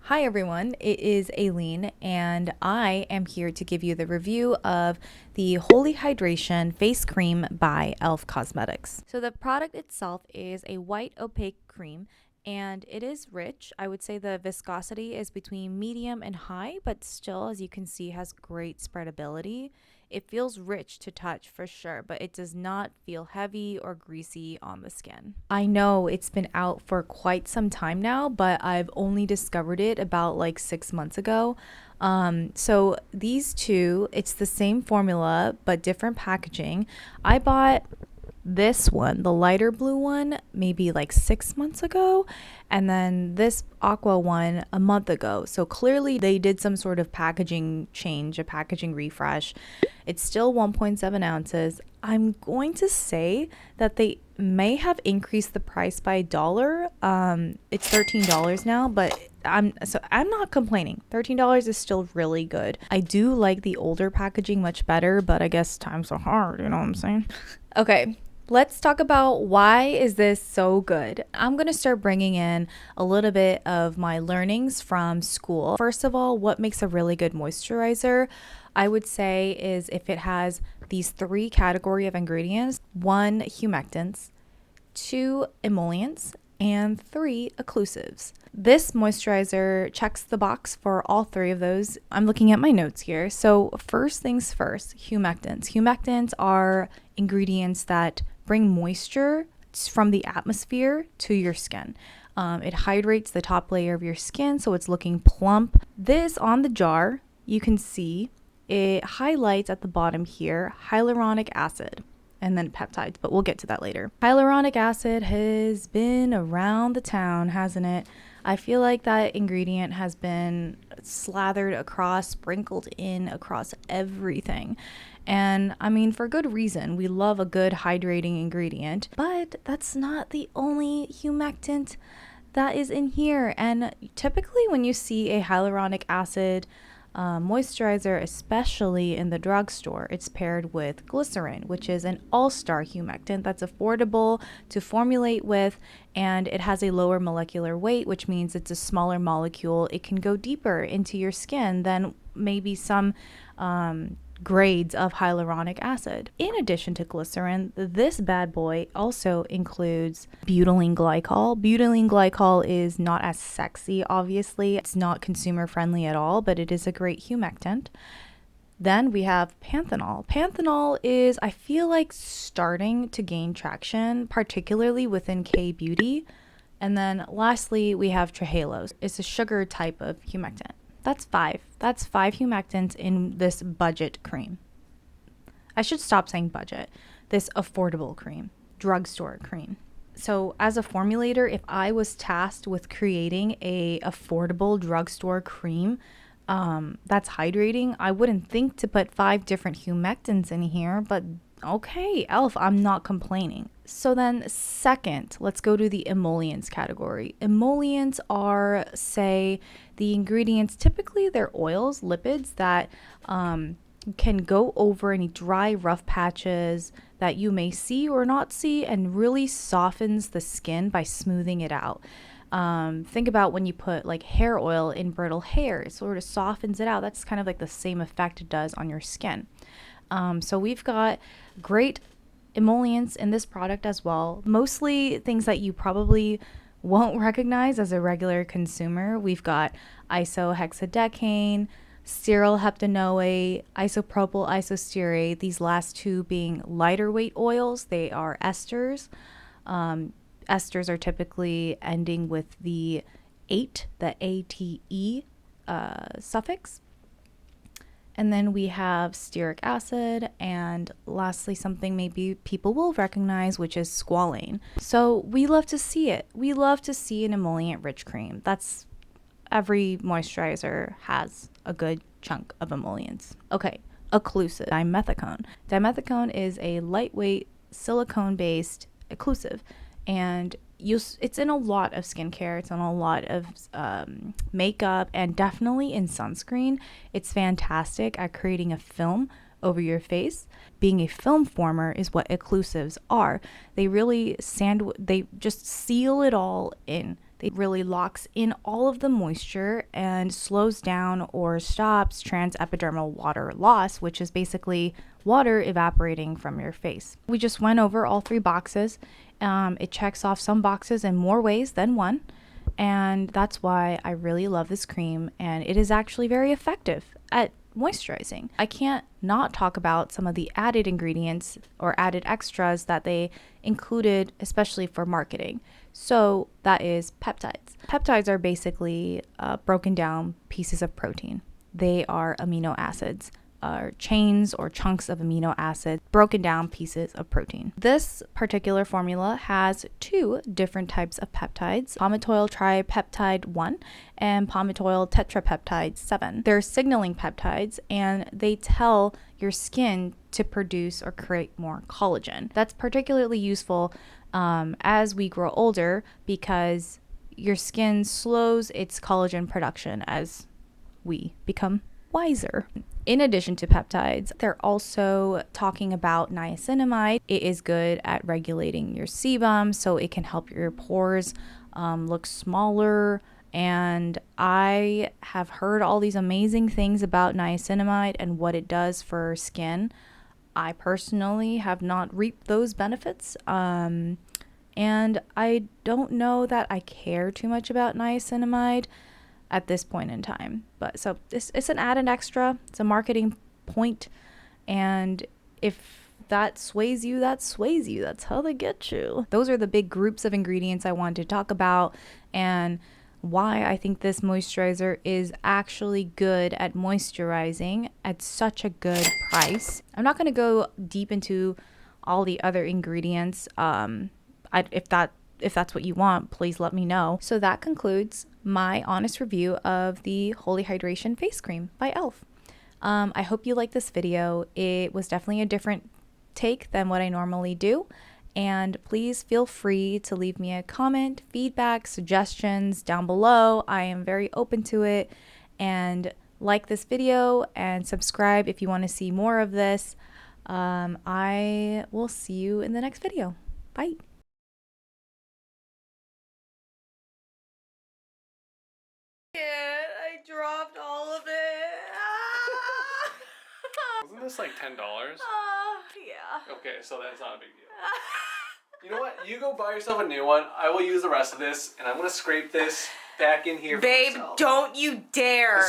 Hi everyone, it is Aileen and I am here to give you the review of the Holy Hydration Face Cream by e.l.f. Cosmetics. So the product itself is a white opaque cream and it is rich. I would say the viscosity is between medium and high, but still, as you can see, has great spreadability. It feels rich to touch for sure, but it does not feel heavy or greasy on the skin. I know it's been out for quite some time now, but I've only discovered it about like 6 months ago. So these two, it's the same formula, but different packaging. I bought this one, the lighter blue one, maybe like 6 months ago, and then this aqua one a month ago. So clearly they did some sort of packaging change, a packaging refresh. It's still 1.7 ounces. I'm going to say that they may have increased the price by $1. It's $13 now, but I'm not complaining. $13 is still really good. I do like the older packaging much better, but I guess times are hard, you know what I'm saying? Okay. Let's talk about why is this so good. I'm going to start bringing in a little bit of my learnings from school. First of all, what makes a really good moisturizer, I would say, is if it has these 3 category of ingredients: 1, humectants, 2, emollients, and 3, occlusives. This moisturizer checks the box for all 3 of those. I'm looking at my notes here. So first things first, humectants. Humectants are ingredients that bring moisture from the atmosphere to your skin. It hydrates the top layer of your skin so it's looking plump. This on the jar, you can see it highlights at the bottom here hyaluronic acid and then peptides, but we'll get to that later. Hyaluronic acid has been around the town, hasn't it? I feel like that ingredient has been slathered across, sprinkled in across everything. And I mean, for good reason. We love a good hydrating ingredient, but that's not the only humectant that is in here. And typically when you see a hyaluronic acid moisturizer, especially in the drugstore, it's paired with glycerin, which is an all-star humectant that's affordable to formulate with, and it has a lower molecular weight, which means it's a smaller molecule. It can go deeper into your skin than maybe some grades of hyaluronic acid. In addition to glycerin, this bad boy also includes butylene glycol. Butylene glycol is not as sexy, obviously. It's not consumer friendly at all, but it is a great humectant. Then we have panthenol. Panthenol is, I feel like, starting to gain traction, particularly within K-beauty. And then lastly, we have trehalose. It's a sugar type of humectant. That's 5. That's 5 humectants in this budget cream. I should stop saying budget. This affordable cream, drugstore cream. So as a formulator, if I was tasked with creating a affordable drugstore cream that's hydrating, I wouldn't think to put 5 different humectants in here, but okay, e.l.f., I'm not complaining. So then second, let's go to the emollients category. Emollients are, say, the ingredients, typically they're oils, lipids that can go over any dry, rough patches that you may see or not see and really softens the skin by smoothing it out. Think about when you put like hair oil in brittle hair, it sort of softens it out. That's kind of like the same effect it does on your skin. So we've got great emollients in this product as well. Mostly things that you probably won't recognize as a regular consumer. We've got isohexadecane, stearyl heptanoate, isopropyl isostearate, these last 2 being lighter weight oils. They are esters. Esters are typically ending with the ate, the ATE suffix. And then we have stearic acid, and lastly, something maybe people will recognize, which is squalane. So we love to see it. We love to see an emollient-rich cream. That's every moisturizer has a good chunk of emollients. Okay, occlusive, Dimethicone. Dimethicone is a lightweight silicone-based occlusive, and it's in a lot of skincare. It's in a lot of makeup, and definitely in sunscreen. It's fantastic at creating a film over your face. Being a film former is what occlusives are. They really they just seal it all in It really locks in all of the moisture and slows down or stops transepidermal water loss, which is basically water evaporating from your face. We just went over all 3 boxes. It checks off some boxes in more ways than one, and that's why I really love this cream, and it is actually very effective at moisturizing. I can't not talk about some of the added ingredients or added extras that they included, especially for marketing. So that is peptides. Peptides are basically broken down pieces of protein. They are amino acids, are chains or chunks of amino acids, broken down pieces of protein. This particular formula has 2 different types of peptides, palmitoyl tripeptide 1 and palmitoyl tetrapeptide 7. They're signaling peptides, and they tell your skin to produce or create more collagen. That's particularly useful as we grow older, because your skin slows its collagen production as we become wiser. In addition to peptides, they're also talking about niacinamide. It is good at regulating your sebum, so it can help your pores look smaller. And I have heard all these amazing things about niacinamide and what it does for skin. I personally have not reaped those benefits. And I don't know that I care too much about niacinamide at this point in time. But so it's an added extra. It's a marketing point. And if that sways you, that sways you. That's how they get you. Those are the big groups of ingredients I wanted to talk about, and why I think this moisturizer is actually good at moisturizing at such a good price. I'm not going to go deep into all the other ingredients. If that's what you want, please let me know. So that concludes my honest review of the Holy Hydration Face Cream by e.l.f. I hope you liked this video. It was definitely a different take than what I normally do. And please feel free to leave me a comment, feedback, suggestions down below. I am very open to it. And like this video and subscribe if you want to see more of this. I will see you in the next video. Bye. I dropped all of it. Wasn't this like $10? Yeah. Okay, so that's not a big deal. You know what? You go buy yourself a new one. I will use the rest of this, and I'm gonna scrape this back in here. Babe, don't you dare.